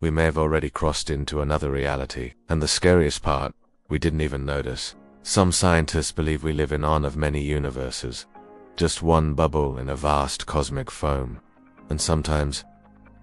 we may have already crossed into another reality. And the scariest part, we didn't even notice. Some scientists believe we live in one of many universes, just one bubble in a vast cosmic foam. And sometimes,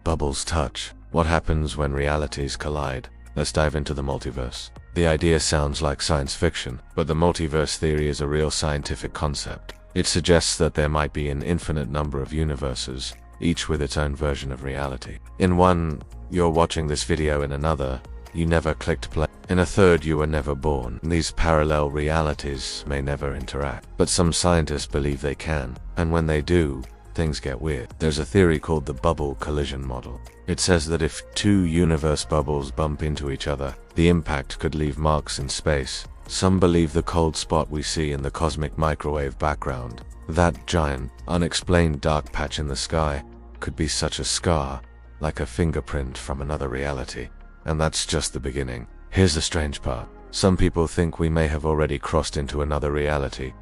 bubbles touch. What happens when realities collide? Let's dive into the multiverse. The idea sounds like science fiction, but the multiverse theory is a real scientific concept. It suggests that there might be an infinite number of universes, each with its own version of reality. In one, you're watching this video. In another, you never clicked play. In a third, you were never born. These parallel realities may never interact, but some scientists believe they can, and when they do, things get weird. There's a theory called the bubble collision model. It says that if two universe bubbles bump into each other, the impact could leave marks in space. Some believe the cold spot we see in the cosmic microwave background, that giant, unexplained dark patch in the sky, could be such a scar, like a fingerprint from another reality. And that's just the beginning. Here's the strange part. Some people think we may have already crossed into another reality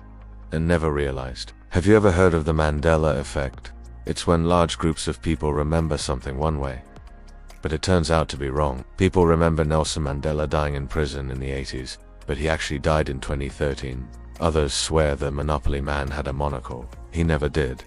and never realized. Have you ever heard of the Mandela effect? It's when large groups of people remember something one way, but it turns out to be wrong. People remember Nelson Mandela dying in prison in the 80s, but he actually died in 2013. Others swear the Monopoly man had a monocle. He never did.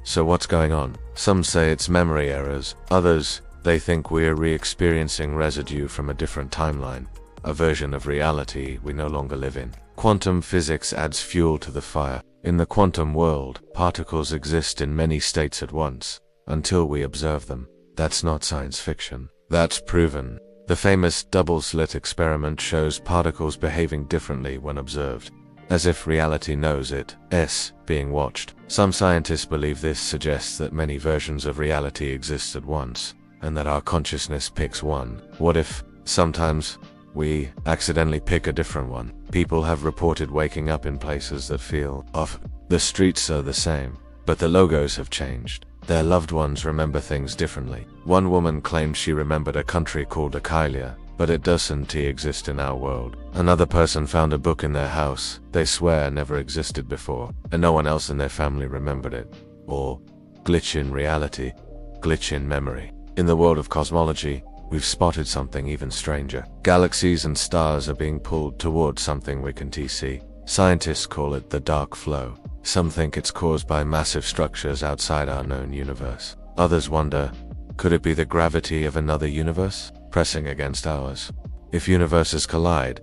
So what's going on? Some say it's memory errors. Others, they think we're re-experiencing residue from a different timeline, a version of reality we no longer live in. Quantum physics adds fuel to the fire. In the quantum world, particles exist in many states at once, until we observe them. That's not science fiction. That's proven. The famous double-slit experiment shows particles behaving differently when observed, as if reality knows it's being watched. Some scientists believe this suggests that many versions of reality exist at once, and that our consciousness picks one. What if, sometimes, we accidentally pick a different one? People have reported waking up in places that feel off. The streets are the same, but the logos have changed. Their loved ones remember things differently. One woman claimed she remembered a country called Akylia, but it doesn't exist in our world. Another person found a book in their house they swear never existed before, and no one else in their family remembered it. Or glitch in reality, glitch in memory. In the world of cosmology, we've spotted something even stranger. Galaxies and stars are being pulled towards something we can see. Scientists call it the dark flow. Some think it's caused by massive structures outside our known universe. Others wonder, could it be the gravity of another universe pressing against ours? If universes collide,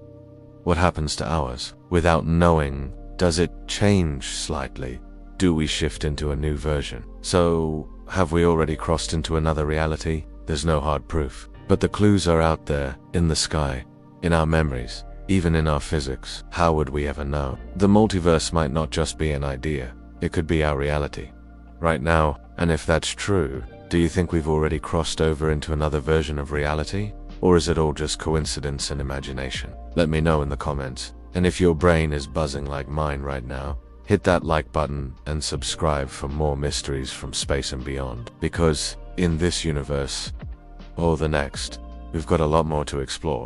what happens to ours? Without knowing, does it change slightly? Do we shift into a new version? So, have we already crossed into another reality? There's no hard proof, but the clues are out there, in the sky, in our memories, even in our physics. How would we ever know? The multiverse might not just be an idea, it could be our reality right now. And if that's true, do you think we've already crossed over into another version of reality? Or is it all just coincidence and imagination? Let me know in the comments. And if your brain is buzzing like mine right now, hit that like button and subscribe for more mysteries from space and beyond. Because in this universe, or the next, we've got a lot more to explore.